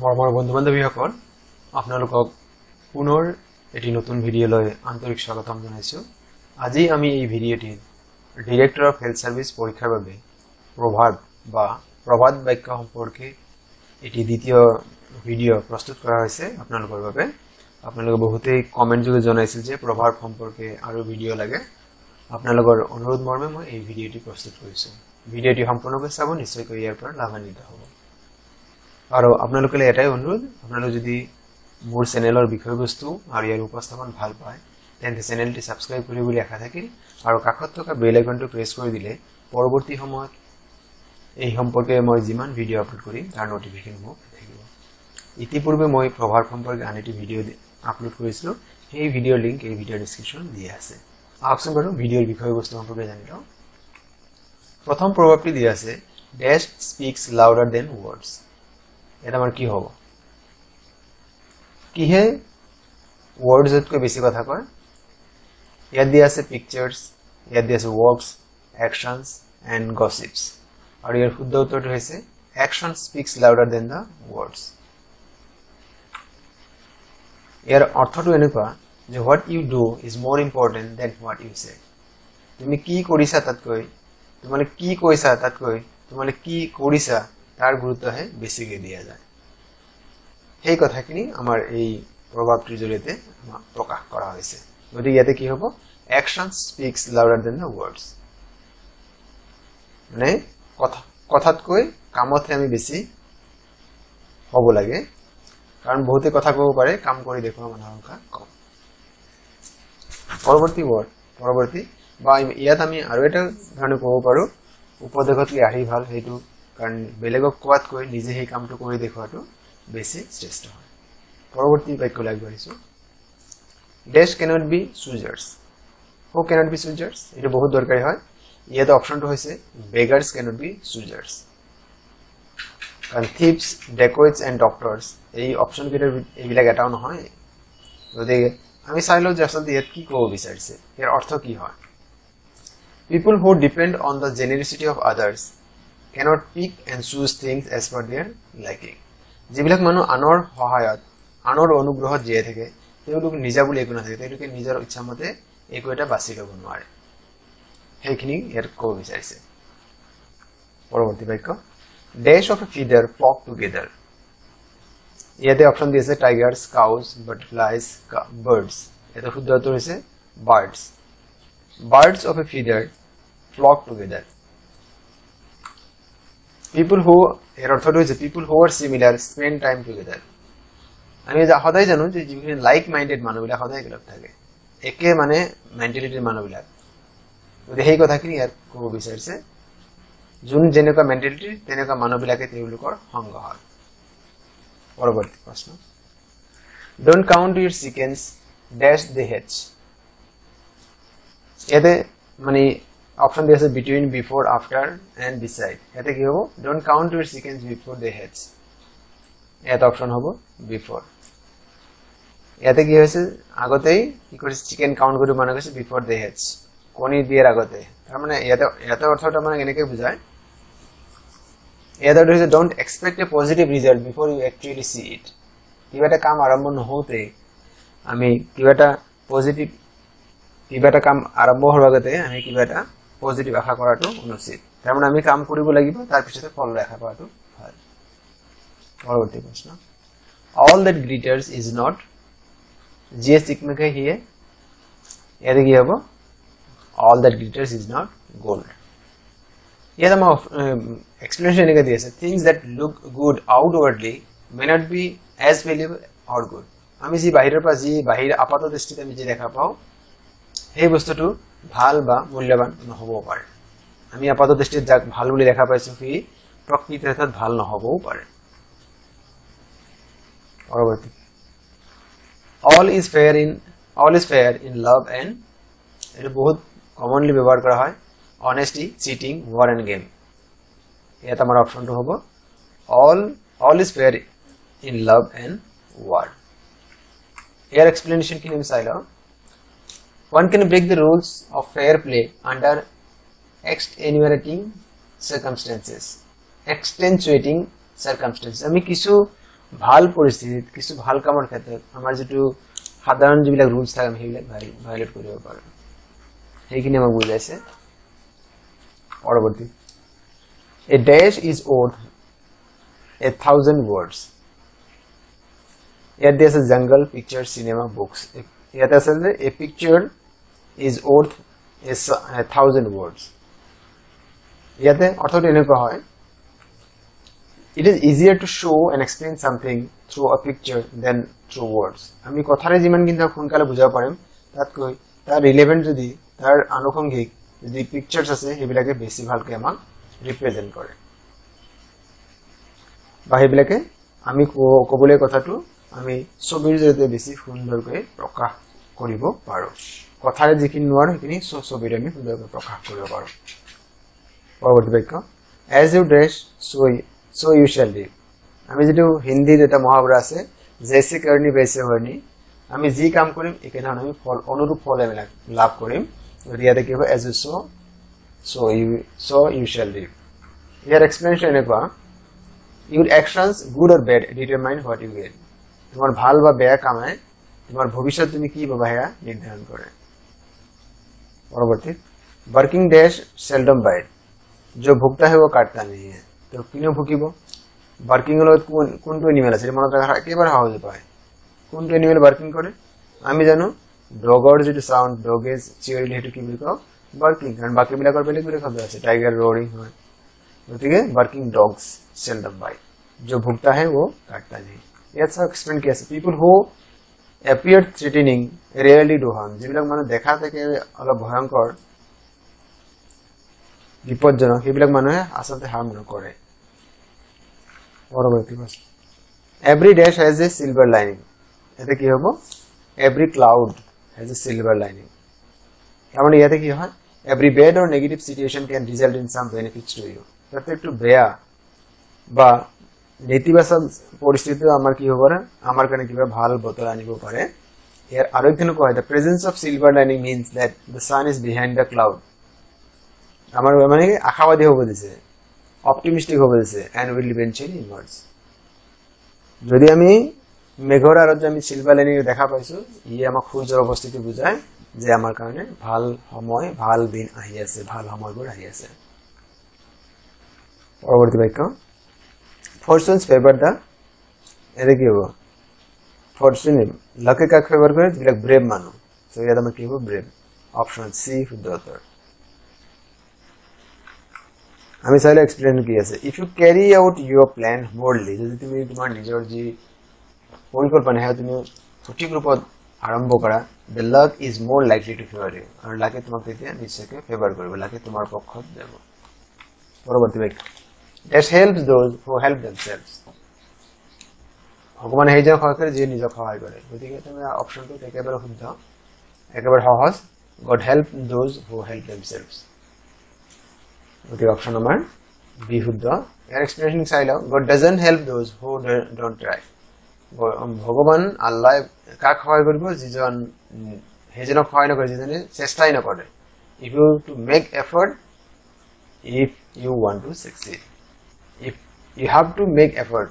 মৰমৰ বন্ধু-বান্ধৱীসকল আপোনালোকক পুনৰ এটি নতুন ভিডিঅ'লৈ আন্তৰিক স্বাগতম জনাইছো। আজি আমি এই ভিডিঅ'টিত ডিৰেক্টৰ অফ হেলথ সাৰ্ভিস পৰীক্ষাৰ বাবে প্ৰভাত বাক্য সম্পৰ্কে এটি দ্বিতীয় ভিডিঅ' প্ৰস্তুত কৰা হৈছে আপোনালোকৰ বাবে। আপোনালোকে বহুতেই কমেন্ট যোগে জনাইছিল যে প্ৰভাত সম্পৰ্কে আৰু ভিডিঅ' লাগে। আপোনালোকৰ অনুৰোধ মৰ্মে মই এই ভিডিঅ'টি প্ৰস্তুত কৰিছো। ভিডিঅ'টি সম্পূৰ্ণকৈ চাব, নিশ্চয়কৈ ইয়াৰ পৰা লাভান্বিত হ'ব। আৰু আপোনালোকে এটাই অনুৰোধ, আপোনালোকে যদি মোৰ চেনেলৰ বিষয়বস্তু আৰু ইয়াৰ উপস্থাপন ভাল পায় তেন্তে চেনেলটি সাবস্ক্ৰাইব কৰিব বুলি আশা থাকিল আৰু কাষত থকা বেল আইকনটো প্ৰেছ কৰি দিলে পৰৱৰ্তী সময়ত এই সম্পৰ্কে মই যিমান ভিডিঅ' আপলোড কৰিম তাৰ নটিফিকেশ্যন মোক থাকিব। ইতিপূৰ্বে মই প্ৰভাৰ সম্পৰ্কে আন এটি ভিডিঅ' আপলোড কৰিছিলোঁ, সেই ভিডিঅ'ৰ লিংক এই ভিডিঅ'ৰ ডেছক্ৰিপশ্যন দিয়া আছে। আহকচোন বাৰু ভিডিঅ'ৰ বিষয়বস্তু সম্পৰ্কে জানি লওঁ। প্ৰথম প্ৰভাৱটি দিয়া আছে ডেছ স্পিক্স লাউডাৰ দেন ৱৰ্ডছ। এটা আমাৰ কি হ'ব, কিহে ৱৰ্ডছতকৈ বেছি কথা কয়। ইয়াত দিয়া আছে পিকচাৰ্ছ, ইয়াত দিয়া আছে ৱৰ্কছ, একশ্যনছ এণ্ড গছিপছ। আৰু ইয়াৰ শুদ্ধ উত্তৰটো হৈছে action speaks louder than the words. ইয়াৰ অৰ্থটো এনেকুৱা যে what you do is more important than what you say. তুমি কি কৰিছা তাতকৈ, তোমালে কি কৈছা তাতকৈ তোমালে কি কৰিছা তাৰ গুৰুত্বহে বেছিকৈ দিয়া যায়। সেই কথাখিনি আমাৰ এই প্ৰভাৱটিৰ জৰিয়তে প্ৰকাশ কৰা হৈছে। গতিকে ইয়াতে কি হ'ব, action speaks louder than the words. মানে কথাতকৈ কামতহে আমি বেছি হ'ব লাগে, কাৰণ বহুতে কথা ক'ব পাৰে, কাম কৰি দেখুওৱা মানুহৰ সংখ্যা কম। পৰৱৰ্তী বা ইয়াত আমি আৰু এটা ধৰণে ক'ব পাৰোঁ, উপদেশতকৈ আহি ভাল, সেইটো কাৰণ বেলেগক কোৱাতকৈ নিজে সেই কামটো কৰি দেখুৱাটো বেছি শ্ৰেষ্ঠ হয়। পৰৱৰ্তী বাক্যলৈ আগবাঢ়িছোঁ। ডেছ কেনট বি চুজাৰ্ছ। হু কেনট বি চুজাৰ্ছ, এইটো বহুত দৰকাৰী হয়। ইয়াতে অপশ্যনটো হৈছে বেগাৰ্ছ কেনট বি চুজাৰ্ছ। কাৰণ থিপছ, ডেকইটছ এণ্ড ডক্টৰ্ছ এই অপশ্যনকেইটাৰ এইবিলাক এটাও নহয়। গতিকে আমি চাই লওঁ যে আচলতে ইয়াত কি ক'ব বিচাৰিছে, ইয়াৰ অৰ্থ কি হয়। People who depend on the generosity of others cannot pick and choose things as per their liking. যিবিলাক মানুহ আনৰ সহায়ত, আনৰ অনুগ্ৰহত জীয়াই থাকে, তেওঁলোক নিজা বুলি একো নাথাকে, তেওঁলোকে নিজৰ ইচ্ছামতে একো এটা বাছি ল'ব নোৱাৰে। সেইখিনি ইয়াত ক'ব বিচাৰিছে। পৰৱৰ্তী বাক্য, birds of a feather flock together. ইয়াতে অপশ্যন দি আছে টাইগাৰ্ছ, কাউজ, বাটাৰফ্লাইজ, বাৰ্ডছ। ইয়াতে শুদ্ধ উত্তৰ হৈছে birds. Birds of a feather flock together. People who, uh অৰ্থটো হৈছে people who are similar spend time together. আমি সদায় জানো যে যিখিনি লাইক মাইণ্ডেড মানুহবিলাক সদায় একেলগ থাকে, একে মানে মেণ্টেলিটিৰ মানুহবিলাক। গতিকে সেই কথাখিনি ইয়াত ক'ব বিচাৰিছে, যোন যেনেকুৱা মেণ্টেলিটিৰ তেনেকুৱা মানুহবিলাকে তেওঁলোকৰ সংগ হয়। পৰৱৰ্তী প্ৰশ্ন, ডোন্ট কাউণ্ট ইউৰ চিকেনছ ডেছ দে হেচ। ইয়াতে মানে অপশ্যন দি আছে between, before, after and beside. ইয়াতে কি হ'ব, don't count your chickens before they hatch. ইয়াত অপশ্যন হ'ব বিফোৰ। ইয়াতে কি হৈছে, আগতেই কি কৰিছে, চিকেন কাউণ্ট কৰি মানে কৈছে বিফোৰ দে হেচ, কণী দিয়াৰ আগতে। তাৰমানে ইয়াতে অৰ্থটো মানে এনেকৈ বুজায়, ইয়াতে হৈছে don't expect a positive result before you actually see it. কিবা এটা কাম আৰম্ভ নহওঁতে আমি কিবা এটা কাম আৰম্ভ হোৱাৰ আগতে আমি কিবা এটা পজিটিভ আশা কৰাটো অনুচিত। তাৰমানে আমি কাম কৰিব লাগিব, তাৰপিছতে ফল আশা কৰাটো ভাল। পৰৱৰ্তী প্ৰশ্ন, all that glitters is not, যিয়ে চিকমিকাই সিয়ে। ইয়াতে কি হ'ব, all that glitters is not gold. ইয়াত আমাৰ এক্সপ্লেনেশ্যন এনেকৈ দি আছে, things that look good outwardly may not be as valuable or good. আমি যি বাহিৰৰ পৰা বাহিৰ আপাত দৃষ্টিত আমি যি দেখা পাওঁ, সেই বস্তুটো ভাল বা মূল্যৱান নহ'বও পাৰে। আমি আপাত দৃষ্টিত যাক ভাল বুলি দেখা পাইছোঁ, সি প্ৰকৃত অৰ্থত ভাল নহ'বও পাৰে। পৰৱৰ্তী, all is fair in love and, এইটো বহুত কমনলি ব্যৱহাৰ কৰা হয়, honesty, cheating, war and game. ইয়াত আমাৰ অপশ্যনটো হ'ব all is fair in love and war. ইয়াৰ এক্সপ্লেনেশ্যনখিনি আমি চাই লওঁ। One can break the rules of fair play under extenuating circumstances. আমি কিছু ভাল পৰিস্থিতিত কিছু ভাল কামৰ ক্ষেত্ৰত আমাৰ যেটো সাধাৰণ যিবিলাক ৰুলছ থাকে আমি সেইবিলাক ভায়োলেট কৰিব পাৰো সেইখিনি আমাক বুজাইছে পৰৱৰ্তী a dash is worth 1,000 words here there's a jungle picture cinema books here asle a picture is worth 1,000 words ইয়াতে অর্থটো এনেকুৱা হয় it is easier to show and explain something through a picture than through words আমি কথাৰে যিমান কিন্তু সোনকালে বুজাব পাৰিম তাতকৈ তাৰ ৰিলেভেন্ট যদি তাৰ আনুষঙ্গিক যদি পিকচাৰছ আছে হেবিলাকে বেছি ভালকৈ আমাক ৰিপ্ৰেজেন্ট কৰে বা হেবিলাকে আমি কবলৈ কথাটো আমি ছবিৰ জৰিয়তে বেছি সুন্দৰকৈ প্ৰকাশ কৰিব পাৰো কথাৰে যিখিনি নোৱাৰো সেইখিনি ছবিৰে আমি সুন্দৰকৈ প্ৰকাশ কৰিব পাৰো পৰৱৰ্তী বাক্য as you dash so you shall live আমি যেটো হিন্দীত এটা মহাবৰা আছে जैसे करनी वैसे होनी আমি যি কাম কৰিম একেনা আমি ফল অনুৰূপ ফল আমি লাভ কৰিম ইয়াতে কি হ'ব as you sow you shall live year explanation এনেকুৱা your actions good or bad determine what you get তোমার ভাল বা বেয়া কামে তোমার ভবিষ্যৎ তুমি কি পাবা হেয়া নির্ধারণ করে পরবর্তী working dash seldom bite जो भुगता है वो काटता नहीं है तो किनो भुकिबो वर्किंग হলো কোনটো এনিমেল আছে মনত রাখা একেবারে সহজ উপায় কোনটো এনিমেল ওয়ার্কিং করে আমি জানো ডগৰ যেটো সাউন্ড ডগেজ চিঞৰিলে হেতু কি বুলি কও ওয়াৰ্কিং কাৰণ বাকি বিলাকৰ বেলেগ বেলেগ শব্দ আছে টাইগার রোরিং হয় গতিকে वर्किंग डॉग्स seldom bite जो भुगता है वो काटता नहीं ইয়াত সব এক্সপ্লেইন কি আছে people who appear threatening rarely do harm যেবিলাক মানে দেখা থাকে অলপ ভয়ংকৰ বিপদজনক সেইবিলাক মানুহে আসলতে হাৰ্ম নকৰে পৰৱৰ্তী প্ৰশ্ন every dash has a silver lining এতে কি হ'ব every cloud has a silver lining মানে ইয়াতে কি হয় every bad or negative situation can result in some benefits to you প্রত্যেকটো বেয়া বা নেতিবাচক পৰিস্থিতি আমাৰ কি হ'ব আমাৰ কাৰণে কিবা ভাল বতৰা আনিব পাৰে ইয়াৰ আৰু একদিন কোৱা the presence of silver lining means that the sun is behind the cloud আমাৰ মানে আশাবাদী হ'ব দিছে optimistic হবে দিছে and will eventually emerge যদি আমি মেঘৰ আৰত আমি সিলভাৰ লাইনিং দেখা পাইছো ই আমাক সূৰ্যৰ অৱস্থিতি বুজায় যে আমাৰ কাৰণে ভাল সময় ভাল দিন আহি আছে ভাল সময়বোৰ আহি আছে পৰৱৰ্তী বাক্য fortunes favor the এতে কি হ'ব fortune লাকে কাক ফেভার করে যেটা ব্রেভ মানুহ সো ইয়াত আমাৰ কি হ'ব ব্ৰেভ অপশন সি শুদ্ধ উত্তৰ আমি চাইলে এক্সপ্লেইন কি আছে if you carry out your plan boldly যদি তুমি তোমাৰ নিজৰ যি পৰিকল্পনা হয় তুমি সঠিক ৰূপত আৰম্ভ কৰা the luck is more likely to favor you আৰু লাকে তোমাক তেতিয়া নিশ্চয়কৈ ফেভাৰ কৰিব লাকে তোমাৰ পক্ষত যাব পৰৱৰ্তী বাক্য that helps those who help themselves ভগৱান হেইজন সহায় কৰে যে নিজক সহায় কৰে গতিকে তুমি অপশনটো একেবাৰে শুদ্ধ একেবাৰে সহজ god help those who help themselves ওটি অপশন নাম্বার বি শুদ্ধ এর এক্সপ্লেনেশন চাইলো god doesn't help those who don't try ভগৱান আল্লাহ কাক সহায় কৰিব যিজন হেজনক সহায় নকৰে যিজনে চেষ্টাই নকৰে if you to make effort if you want to succeed if you have to make effort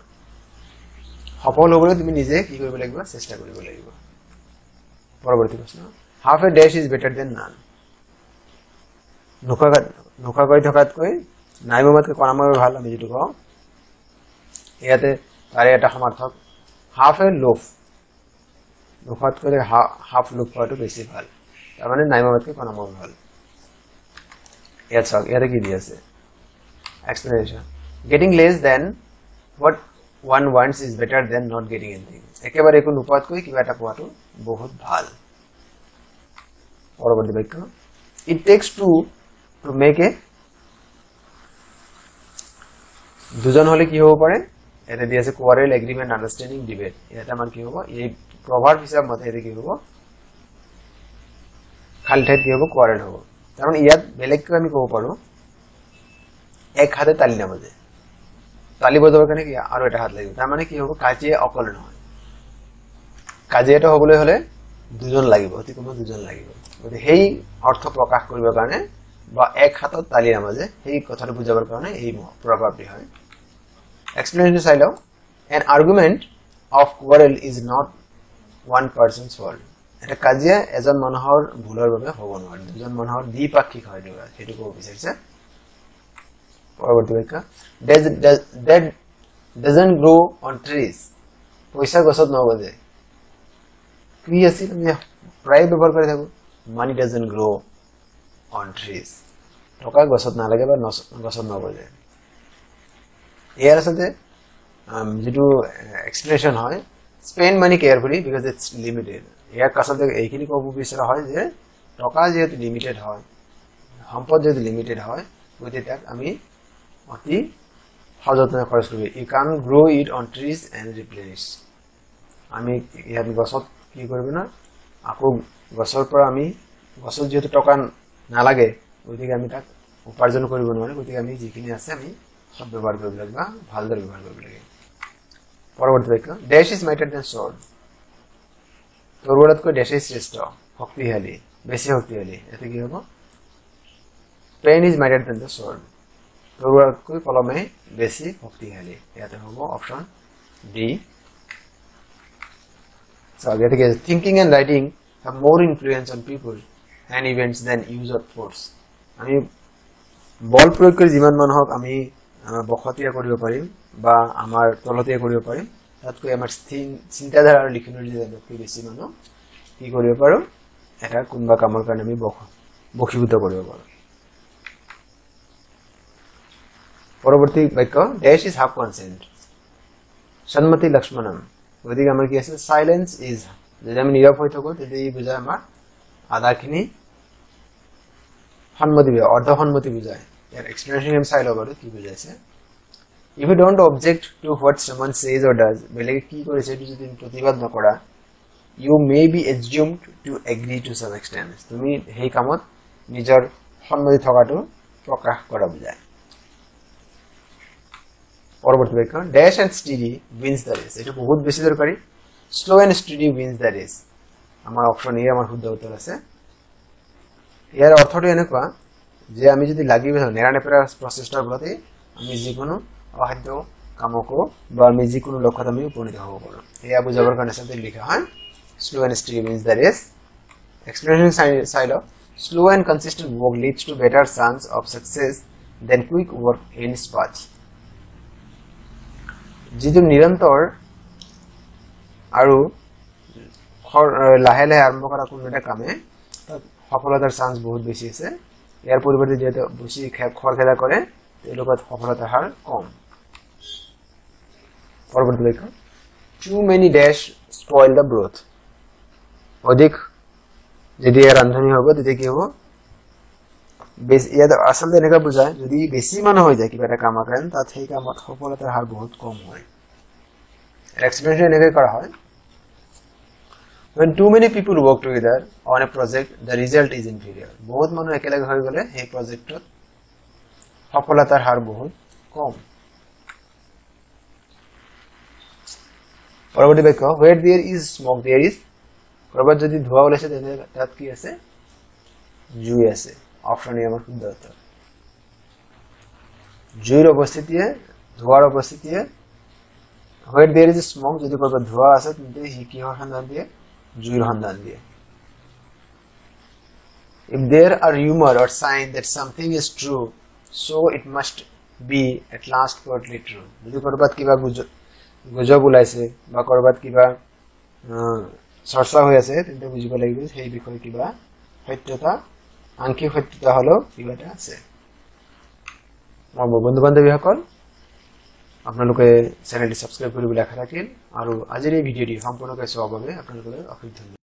সফল হ'বলৈ তুমি নিজে কি কৰিব লাগিব চেষ্টা কৰিব লাগিব পৰৱৰ্তী প্ৰশ্ন half a dash is better than none Nokha কৰি থকাতকৈ নাই মমাতকৈ কণামৰ ভাল আমি যেটো কওঁ ইয়াতে তাৰে এটা সমাৰ্থক হাফ এ লোফ নোখাতকৈ হাফ লোফ খোৱাটো বেছি ভাল তাৰ মানে নাই মমাতকৈ কণামৰ ভাল ইয়াত চাওক ইয়াতে কি দি আছে explanation getting less than what one wants is better than not getting anything একেবাৰে একো নোপোৱাতকৈ কিবা এটা পোৱাটো বহুত ভাল পৰৱৰ্তী বাক্য it takes two to make a দুজন হলে কি হ'ব পাৰে এটা দি আছে quarrel agreement understanding debate এটা মান কি হ'ব এই প্রভাব হিসাব মতে এতে কি হ'ব খালি ঠাইত কি হ'ব quarrel হ'ব তাৰ মানে ইয়াত বেলেগকৈ আমি ক'ব পাৰো এক হাতে তালি নাবাজে তালি বজাবৰ কাৰণে কি আৰু এটা হাত লাগিব তাৰ মানে কি হ'ব কাজিয়া অকলে নহয় কাজিয়াটো হ'বলৈ হলে দুজন লাগিব অতি কম দুজন লাগিব গতিকে সেই অৰ্থ প্ৰকাশ কৰিবৰ কাৰণে বা এক হাতত তালিৰ মাজে সেই কথাটো বুজাবৰ কাৰণে এই প্ৰভাৱটি হয় এক্সপ্লেনেশ্যন চাই লও An argument of quarrel is not one person's fault. এটা কাজিয়া এজন মানুহৰ ভুলৰ বাবে হ'ব নোৱাৰে, দুজন মানুহৰ দ্বিপাক্ষিক হয় সেইটো ক'ব বিচাৰিছে। পৰৱৰ্তী বাক্য, that doesn't grow on trees. পইচা গছত নগজে। কি আছিল আমি প্ৰায় ব্যৱহাৰ কৰি থাকো, money doesn't grow on trees. টকা গছত নালাগে বা গছত নগজে। ইয়াৰ আচলতে যেটো এক্সপ্লেনেশন হয়, spend money carefully because it's limited. ইয়াক আচলতে এইখিনি ক'ব বিচৰা হয় যে টকা যেহেতু লিমিটেড হয়, সম্পদ যেহেতু লিমিটেড হয়, গতিকে তাক আমি অতি সযতনে খৰচ কৰিব। You can't grow it on trees and replenish. আমি ইয়াত গছত কি কৰিব না, আকৌ গছৰ পৰা আমি গছত যেহেতু টকা নালাগে, গতিকে আমি তাক উপাৰ্জন কৰিব নোৱাৰো, গতিকে আমি যিখিনি আছে আমি সব ব্যৱহাৰ কৰিব লাগিব বা ভালদৰে ব্যৱহাৰ কৰিব লাগিব। পৰৱৰ্তী বাক্য, dash is mightier than sword. তৰোৱালতকৈ ডেশেই শ্ৰেষ্ঠ, শক্তিশালী, বেছি শক্তিশালী। এতে কি হ'ব, pen is mightier than the sword. তৰোৱালতকৈ কলমে বেছি শক্তিশালী। ইয়াতে হ'ব অপচন ডি। So ইয়াতে কি আছে, thinking and writing have more influence on people and events than use of force. আমি বল প্ৰয়োগ কৰি যিমান মানুহক আমি বখতিয়া কৰিব পাৰিম বা আমাৰ তলতীয়া কৰিব পাৰিম, তাতকৈ আমাৰ চিন্তাধাৰা আৰু লিখনৰ যিটো বেছি মানুহ কি কৰিব পাৰো, এটা কোনবা কামৰ কাৰণে আমি বখীভূত কৰিব পাৰো। পৰৱৰ্তী বাক্য, dash is half consent. সন্মতি লক্ষ্মণম। গতিকে আমাৰ কি আছে, সাইলেন্স ইজ, যদি আমি নীৰৱ হৈ থাকো তেতিয়া ই বুজায় আমাৰ আধাখিনি সন্মতি বুজায়, অৰ্ধ সন্মতি বুজায়। ইয়াৰ এক্সপ্লেনেশ্যন আমি চাই লওঁ কি বুজাইছে। If you don't object to what someone says or does, বেলেগে কি কৰিছে এইটো যদি প্ৰতিবাদ নকৰা, you may be assumed to agree to some extent. তুমি সেই কামত নিজৰ সন্মতি থকাটো প্ৰকাশ কৰা বুজায়। পৰৱৰ্তী বাক্য, dash and steady wins the race. এইটো বহুত বেছি দৰকাৰী। slow and steady wins the race. আমাৰ অপচন এ আমাৰ শুদ্ধ উত্তৰ আছে। ইয়াৰ অৰ্থটো এনেকুৱা যে আমি যদি লাগি নেৰানেপেৰা প্ৰচেষ্টাৰ ফলতে আমি যিকোনো অসাধ্য কামকো বা আমি যিকোনো লক্ষ্যত আমি উপনীত হ'ব পাৰোঁ, এয়া বুজাবৰ কাৰণে আচলতে লিখা হয় slow and steady wins the race. Explanation চাই লওক, slow and consistent work leads to better chance of success than quick work in spurts. যিটো নিৰন্তৰ আৰু লাহে লাহে আৰম্ভ কৰা কোনো এটা কামে তাত সফলতাৰ চান্স বহুত বেছি আছে। ইয়াৰ পৰিৱৰ্তে যেহেতু বেছি খৰখেদা কৰে তেওঁলোকৰ সফলতাৰ হাৰ কম। পৰৱৰ্তী বাক্য, too many dash spoil the broth. অধিক যদি ৰান্ধনি হ'ব তেতিয়া কি হ'ব, ইয়াত আচলতে এনেকুৱা বুজায় যদি বেছি মানুহ হৈ যায় কিবা এটা কামৰ কাৰণে, তাত সেই কামত সফলতাৰ হাৰ বহুত কম হয়। এক্সপ্লেনেশ্যন এনেকৈ কৰা হয়, when too many people work together on a project, the result is inferior. বহুত মানুহ একেলগে হৈ গ'লে সেই প্ৰজেক্টত সফলতাৰ হাৰ বহুত কম। পৰৱৰ্তী বাক্য, where there is smoke there is, কৰবাত যদি ধোঁৱা ওলাইছে তেন্তে তাত কি আছে, জুই আছে। অপচন এ আমাৰ শুদ্ধ উত্তৰ। জুইৰ উপস্থিতিয়ে, ধোঁৱাৰ উপস্থিতিয়ে, where there is smoke, যদি কৰবাত ধোঁৱা আছে তেন্তে সি কিহৰ সন্ধান দিয়ে, জুইৰ সন্ধান দিয়ে। if there are rumor or sign that something is true, so it must be at last partly true. যদি কৰবাত কিবা গুজব ওলাইছে বা কৰবাত কিবা চৰ্চা হৈ আছে তেন্তে বুজিব লাগিব সেই বিষয়ে কিবা সত্যতা, আংশিক সত্যতা হলেও কিবা এটা আছে। মোৰ বন্ধু বান্ধৱীসকল, আপোনালোকে চেনেলটি সাবস্ক্ৰাইব কৰিবলৈ আশা ৰাখিল আৰু আজিৰ এই ভিডিঅ'টি সম্পূৰ্ণকৈ চোৱাৰ বাবে আপোনালোকলৈ অশেষ ধন্যবাদ।